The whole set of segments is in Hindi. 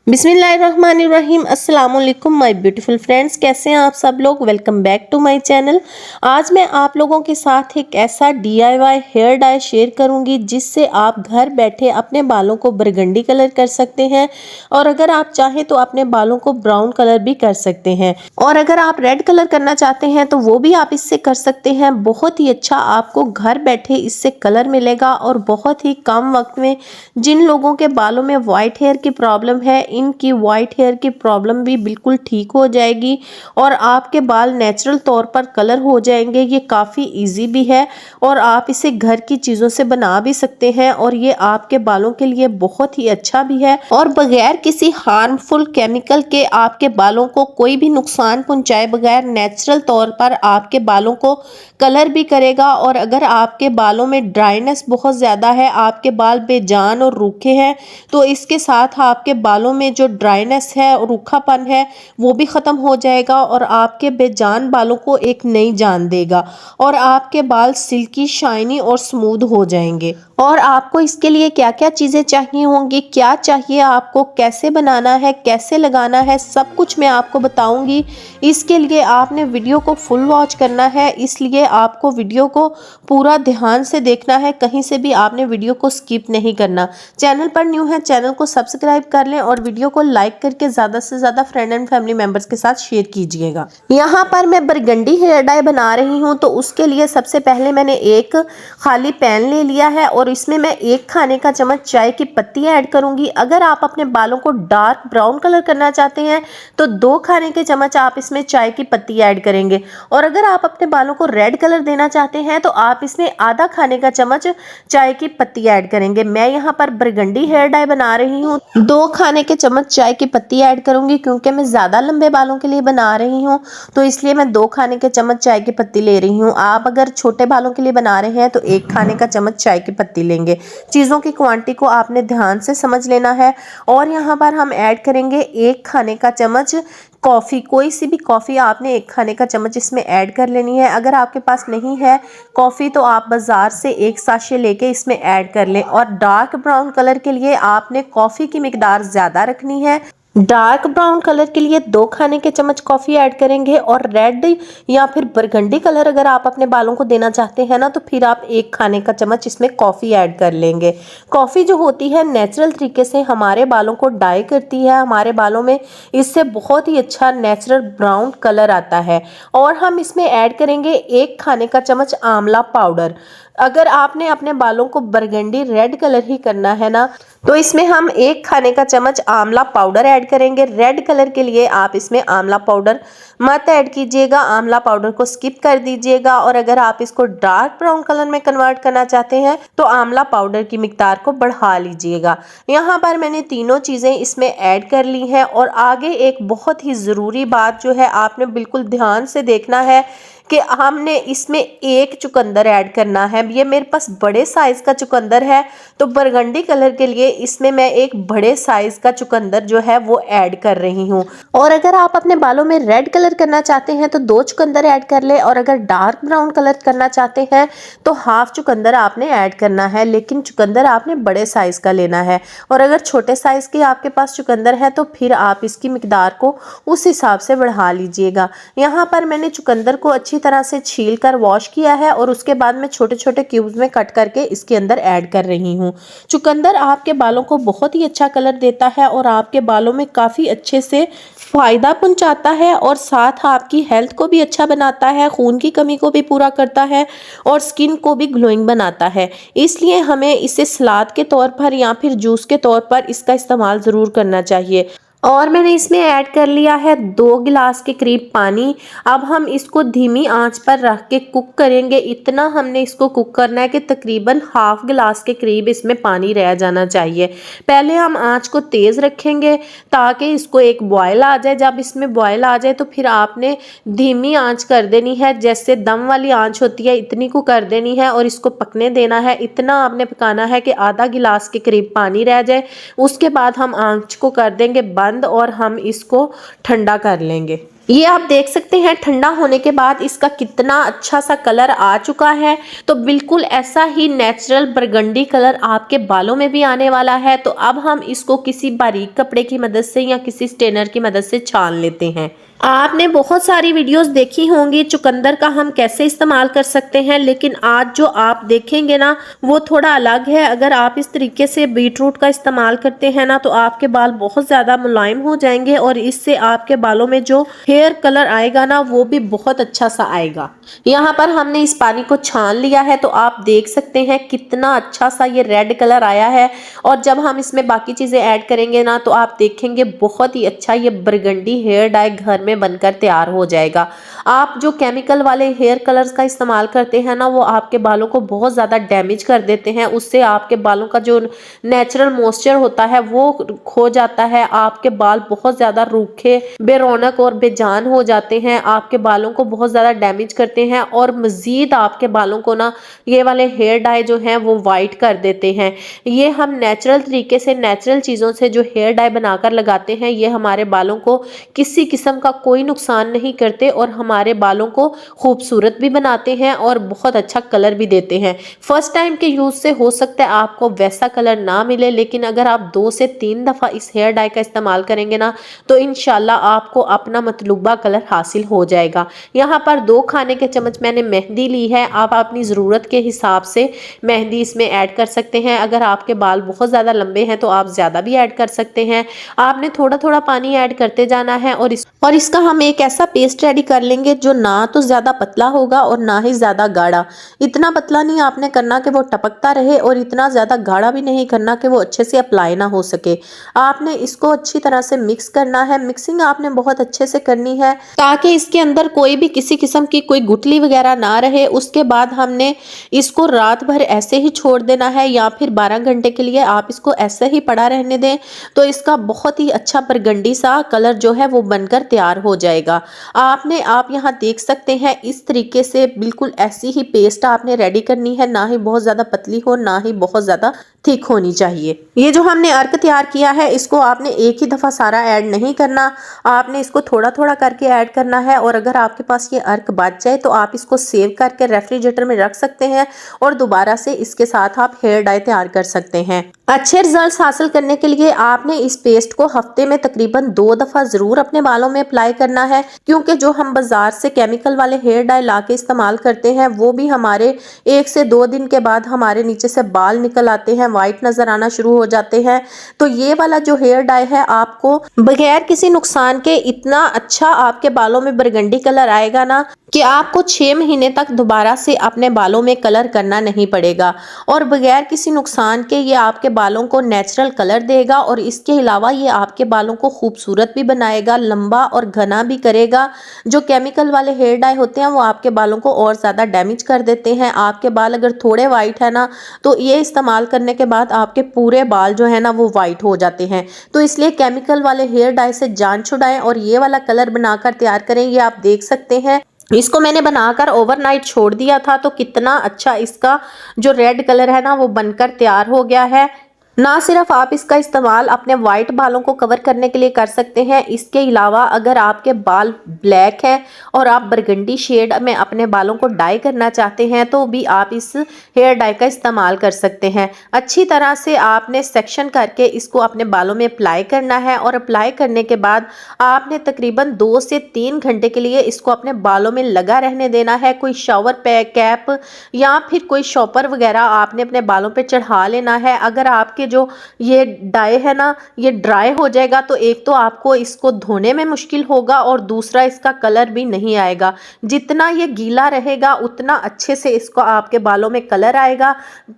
बिस्मिल्लाहिर्रहमानिर्रहीम अस्सलाम वालेकुम माय ब्यूटीफुल फ्रेंड्स, कैसे हैं आप सब लोग। Welcome back to my channel. आज मैं आप लोगों के साथ एक ऐसा DIY हेयर डाई शेयर करूंगी जिससे आप घर बैठे अपने बालों को बरगंडी कलर कर सकते हैं और अगर आप चाहें तो अपने बालों को ब्राउन कलर भी कर सकते हैं और अगर आप रेड कलर करना चाहते हैं तो वो भी आप इससे कर सकते हैं। बहुत ही अच्छा आपको घर बैठे इससे कलर मिलेगा और बहुत ही कम वक्त में जिन लोगों के बालों में वाइट हेयर की प्रॉब्लम है इनकी वाइट हेयर की प्रॉब्लम भी बिल्कुल ठीक हो जाएगी और आपके बाल नेचुरल तौर पर कलर हो जाएंगे। ये काफ़ी इजी भी है और आप इसे घर की चीज़ों से बना भी सकते हैं और ये आपके बालों के लिए बहुत ही अच्छा भी है और बगैर किसी हार्मफुल केमिकल के आपके बालों को कोई भी नुकसान पहुंचाए बगैर नेचुरल तौर पर आपके बालों को कलर भी करेगा। और अगर आपके बालों में ड्राइनेस बहुत ज़्यादा है, आपके बाल बेजान और रूखे हैं, तो इसके साथ आपके बालों में जो ड्राइनेस है और रूखापन है वो भी ख़त्म हो जाएगा और आपके बेजान बालों को एक नई जान देगा और आपके बाल सिल्की, शाइनी और स्मूथ हो जाएंगे। और आपको इसके लिए क्या क्या चीज़ें चाहिए होंगी, क्या चाहिए आपको, कैसे बनाना है, कैसे लगाना है, सब कुछ मैं आपको बताऊंगी। इसके लिए आपने वीडियो को फुल वॉच करना है, इसलिए आपको वीडियो को पूरा ध्यान से देखना है, कहीं से भी आपने वीडियो को स्किप नहीं करना। चैनल पर न्यू है, चैनल को सब्सक्राइब कर लें और वीडियो को लाइक करके ज़्यादा से ज़्यादा फ्रेंड एंड फैमिली मेम्बर्स के साथ शेयर कीजिएगा। यहाँ पर मैं बरगंडी हेयर डाई बना रही हूँ, तो उसके लिए सबसे पहले मैंने एक खाली पैन ले लिया है और इसमें मैं 1 खाने का चम्मच चाय की पत्ती ऐड करूंगी। अगर आप अपने बालों को डार्क ब्राउन कलर करना चाहते हैं तो 2 खाने के चम्मच आप इसमें चाय की पत्ती ऐड करेंगे और अगर आप अपने बालों को रेड कलर देना चाहते हैं तो आप इसमें आधा खाने का चम्मच चाय की पत्ती ऐड करेंगे। मैं यहाँ पर बरगंडी हेयर डाई बना रही हूँ, 2 खाने के चम्मच चाय की पत्ती ऐड करूंगी क्योंकि मैं ज़्यादा लंबे बालों के लिए बना रही हूँ, तो इसलिए मैं 2 खाने के चम्मच चाय की पत्ती ले रही हूँ। आप अगर छोटे बालों के लिए बना रहे हैं तो 1 खाने का चम्मच चाय की पत्ती लेंगे। चीज़ों की क्वांटिटी को आपने ध्यान से समझ लेना है। और यहाँ पर हम ऐड करेंगे 1 खाने का चम्मच कॉफ़ी। कोई सी भी कॉफ़ी आपने 1 खाने का चम्मच इसमें ऐड कर लेनी है। अगर आपके पास नहीं है कॉफ़ी तो आप बाज़ार से 1 साशे लेके इसमें ऐड कर लें। और डार्क ब्राउन कलर के लिए आपने कॉफ़ी की मिकदार ज़्यादा रखनी है। डार्क ब्राउन कलर के लिए 2 खाने के चम्मच कॉफ़ी ऐड करेंगे और रेड या फिर बरगंडी कलर अगर आप अपने बालों को देना चाहते हैं ना तो फिर आप 1 खाने का चम्मच इसमें कॉफ़ी ऐड कर लेंगे। कॉफ़ी जो होती है नेचुरल तरीके से हमारे बालों को डाई करती है, हमारे बालों में इससे बहुत ही अच्छा नेचुरल ब्राउन कलर आता है। और हम इसमें ऐड करेंगे 1 खाने का चम्मच आंवला पाउडर। अगर आपने अपने बालों को बरगंडी रेड कलर ही करना है ना तो इसमें हम 1 खाने का चम्मच आंवला पाउडर ऐड करेंगे। रेड कलर के लिए आप इसमें आंवला पाउडर मत ऐड कीजिएगा, आंवला पाउडर को स्किप कर दीजिएगा। और अगर आप इसको डार्क ब्राउन कलर में कन्वर्ट करना चाहते हैं तो आंवला पाउडर की मिकदार को बढ़ा लीजिएगा। यहाँ पर मैंने तीनों चीज़ें इसमें ऐड कर ली हैं। और आगे एक बहुत ही ज़रूरी बात जो है आपने बिल्कुल ध्यान से देखना है कि हमने इसमें 1 चुकंदर ऐड करना है। ये मेरे पास बड़े साइज़ का चुकंदर है तो बरगंडी कलर के लिए इसमें मैं एक बड़े साइज़ का चुकंदर जो है वो ऐड कर रही हूँ। और अगर आप अपने बालों में रेड कलर करना चाहते हैं तो 2 चुकंदर ऐड कर ले और अगर डार्क ब्राउन कलर करना चाहते हैं तो हाफ चुकंदर आपने ऐड करना है, लेकिन चुकंदर आपने बड़े साइज़ का लेना है। और अगर छोटे साइज़ के आपके पास चुकंदर है तो फिर आप इसकी मिकदार को उस हिसाब से बढ़ा लीजिएगा। यहाँ पर मैंने चुकंदर को अच्छी तरह से छील कर वॉश किया है और उसके बाद मैं छोटे छोटे क्यूब्स में कट करके इसके अंदर ऐड कर रही हूँ। चुकंदर आपके बालों को बहुत ही अच्छा कलर देता है और आपके बालों में काफ़ी अच्छे से फ़ायदा पहुंचाता है और साथ आपकी हेल्थ को भी अच्छा बनाता है, खून की कमी को भी पूरा करता है और स्किन को भी ग्लोइंग बनाता है। इसलिए हमें इसे सलाद के तौर पर या फिर जूस के तौर पर इसका इस्तेमाल ज़रूर करना चाहिए। और मैंने इसमें ऐड कर लिया है 2 गिलास के करीब पानी। अब हम इसको धीमी आंच पर रख के कुक करेंगे। इतना हमने इसको कुक करना है कि तकरीबन हाफ गिलास के करीब इसमें पानी रह जाना चाहिए। पहले हम आंच को तेज़ रखेंगे ताकि इसको एक बॉयल आ जाए। जब इसमें बॉयल आ जाए तो फिर आपने धीमी आंच कर देनी है, जैसे दम वाली आंच होती है इतनी को कर देनी है और इसको पकने देना है। इतना आपने पकाना है कि आधा गिलास के करीब पानी रह जाए। उसके बाद हम आंच को कर देंगे बंद और हम इसको ठंडा कर लेंगे। ये आप देख सकते हैं ठंडा होने के बाद इसका कितना अच्छा सा कलर आ चुका है। तो बिल्कुल ऐसा ही नेचुरल बरगंडी कलर आपके बालों में भी आने वाला है। तो अब हम इसको किसी बारीक कपड़े की मदद से या किसी स्ट्रेनर की मदद से छान लेते हैं। आपने बहुत सारी वीडियोस देखी होंगी चुकंदर का हम कैसे इस्तेमाल कर सकते हैं, लेकिन आज जो आप देखेंगे ना वो थोड़ा अलग है। अगर आप इस तरीके से बीटरूट का इस्तेमाल करते हैं ना तो आपके बाल बहुत ज़्यादा मुलायम हो जाएंगे और इससे आपके बालों में जो हेयर कलर आएगा ना वो भी बहुत अच्छा सा आएगा। यहाँ पर हमने इस पानी को छान लिया है तो आप देख सकते हैं कितना अच्छा सा ये रेड कलर आया है। और जब हम इसमें बाकी चीज़ें ऐड करेंगे ना तो आप देखेंगे बहुत ही अच्छा ये बरगंडी हेयर डाई घर में बनकर तैयार हो जाएगा। आप जो केमिकल वाले हेयर कलर्स का इस्तेमाल करते हैं ना वो आपके बालों को बहुत ज़्यादा डैमेज कर देते हैं। उससे आपके बालों का जो नेचुरल मॉइस्चर होता है वो खो जाता है। आपके बाल बहुत ज़्यादा रूखे, बेरौनक और बेजान हो जाते हैं। आपके बालों को बहुत ज़्यादा डैमेज करते हैं और मज़ीद आपके बालों को ना ये वाले हेयर डाई जो हैं वो वाइट कर देते हैं। ये हम नेचुरल तरीके से, नेचुरल चीज़ों से जो हेयर डाई बनाकर लगाते हैं ये हमारे बालों को किसी किस्म का कोई नुकसान नहीं करते और हमारे बालों को खूबसूरत भी बनाते हैं और बहुत अच्छा कलर भी देते हैं। फर्स्ट टाइम के यूज़ से हो सकता है आपको वैसा कलर ना मिले, लेकिन अगर आप 2 से 3 दफ़ा इस हेयर डाई का इस्तेमाल करेंगे ना तो इंशाल्लाह आपको अपना मतलूबा कलर हासिल हो जाएगा। यहाँ पर 2 खाने के चम्मच मैंने मेहंदी ली है। आप अपनी ज़रूरत के हिसाब से मेहंदी इसमें ऐड कर सकते हैं। अगर आपके बाल बहुत ज़्यादा लंबे हैं तो आप ज़्यादा भी ऐड कर सकते हैं। आपने थोड़ा थोड़ा पानी ऐड करते जाना है और इसका हम एक ऐसा पेस्ट रेडी कर लेंगे जो ना तो ज़्यादा पतला होगा और ना ही ज़्यादा गाढ़ा। इतना पतला नहीं आपने करना कि वो टपकता रहे और इतना ज़्यादा गाढ़ा भी नहीं करना कि वो अच्छे से अप्लाई ना हो सके। आपने इसको अच्छी तरह से मिक्स करना है। मिक्सिंग आपने बहुत अच्छे से करनी है ताकि इसके अंदर कोई भी किसी किस्म की कोई गुठली वगैरह ना रहे। उसके बाद हमने इसको रात भर ऐसे ही छोड़ देना है या फिर 12 घंटे के लिए आप इसको ऐसे ही पड़ा रहने दें। तो इसका बहुत ही अच्छा बरगंडी सा कलर जो है वो बनकर तैयार हो जाएगा। आप यहाँ देख सकते हैं इस तरीके से बिल्कुल ऐसी ही पेस्ट आपने रेडी करनी है। ना ही बहुत ज़्यादा पतली हो ना ही बहुत ज़्यादा थिक होनी चाहिए। ये जो हमने अर्क तैयार किया है इसको आपने एक ही दफ़ा सारा ऐड नहीं करना, आपने इसको थोड़ा थोड़ा करके ऐड करना है। और अगर आपके पास ये अर्क बच जाए तो आप इसको सेव करके रेफ्रिजरेटर में रख सकते हैं और दोबारा से इसके साथ आप हेयर डाई तैयार कर सकते हैं। अच्छे रिजल्ट्स हासिल करने के लिए आपने इस पेस्ट को हफ्ते में तकरीबन 2 दफ़ा ज़रूर अपने बालों में अप्लाई करना है, क्योंकि जो हम बाजार से केमिकल वाले हेयर डाई ला के इस्तेमाल करते हैं वो भी हमारे 1 से 2 दिन के बाद हमारे नीचे से बाल निकल आते हैं, वाइट नज़र आना शुरू हो जाते हैं। तो ये वाला जो हेयर डाई है आपको बगैर किसी नुकसान के इतना अच्छा आपके बालों में बरगंडी कलर आएगा ना कि आपको 6 महीने तक दोबारा से अपने बालों में कलर करना नहीं पड़ेगा। और बगैर किसी नुकसान के ये आपके बालों को नेचुरल कलर देगा और इसके अलावा ये आपके बालों को खूबसूरत भी बनाएगा, लंबा और घना भी करेगा। जो केमिकल वाले हेयर डाई होते हैं वो आपके बालों को और ज़्यादा डैमेज कर देते हैं। आपके बाल अगर थोड़े वाइट है ना तो ये इस्तेमाल करने के बाद आपके पूरे बाल जो है ना वो वाइट हो जाते हैं। तो इसलिए केमिकल वाले हेयर डाई से जान छुड़ाएं और ये वाला कलर बनाकर तैयार करें। ये आप देख सकते हैं इसको मैंने बनाकर ओवरनाइट छोड़ दिया था तो कितना अच्छा इसका जो रेड कलर है ना वो बनकर तैयार हो गया है। ना सिर्फ आप इसका इस्तेमाल अपने वाइट बालों को कवर करने के लिए कर सकते हैं, इसके अलावा अगर आपके बाल ब्लैक हैं और आप बरगंडी शेड में अपने बालों को डाई करना चाहते हैं तो भी आप इस हेयर डाई का इस्तेमाल कर सकते हैं। अच्छी तरह से आपने सेक्शन करके इसको अपने बालों में अप्लाई करना है और अप्लाई करने के बाद आपने तकरीबन 2 से 3 घंटे के लिए इसको अपने बालों में लगा रहने देना है। कोई शावर कैप या फिर कोई शॉपर वगैरह आपने अपने बालों पर चढ़ा लेना है। अगर आपके जो ये डाई है ना ये ड्राई हो जाएगा तो एक तो आपको इसको धोने में मुश्किल होगा और दूसरा इसका कलर भी नहीं आएगा। जितना ये गीला रहेगा उतना अच्छे से इसको आपके बालों में कलर आएगा।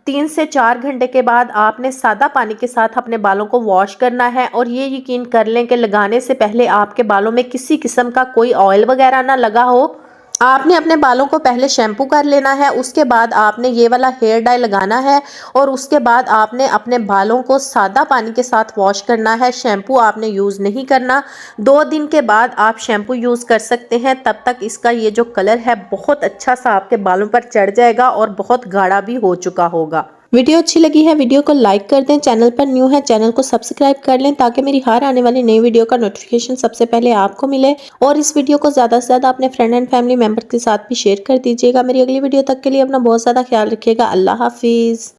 3 से 4 घंटे के बाद आपने सादा पानी के साथ अपने बालों को वॉश करना है और ये यकीन कर लें कि लगाने से पहले आपके बालों में किसी किस्म का कोई ऑयल वगैरह ना लगा हो। आपने अपने बालों को पहले शैम्पू कर लेना है, उसके बाद आपने ये वाला हेयर डाई लगाना है और उसके बाद आपने अपने बालों को सादा पानी के साथ वॉश करना है। शैम्पू आपने यूज़ नहीं करना। 2 दिन के बाद आप शैम्पू यूज़ कर सकते हैं। तब तक इसका ये जो कलर है बहुत अच्छा सा आपके बालों पर चढ़ जाएगा और बहुत गाढ़ा भी हो चुका होगा। वीडियो अच्छी लगी है वीडियो को लाइक कर दें, चैनल पर न्यू है चैनल को सब्सक्राइब कर लें ताकि मेरी हर आने वाली नई वीडियो का नोटिफिकेशन सबसे पहले आपको मिले। और इस वीडियो को ज़्यादा से ज़्यादा अपने फ्रेंड एंड फैमिली मेम्बर के साथ भी शेयर कर दीजिएगा। मेरी अगली वीडियो तक के लिए अपना बहुत ज़्यादा ख्याल रखिएगा। अल्लाह हाफिज़।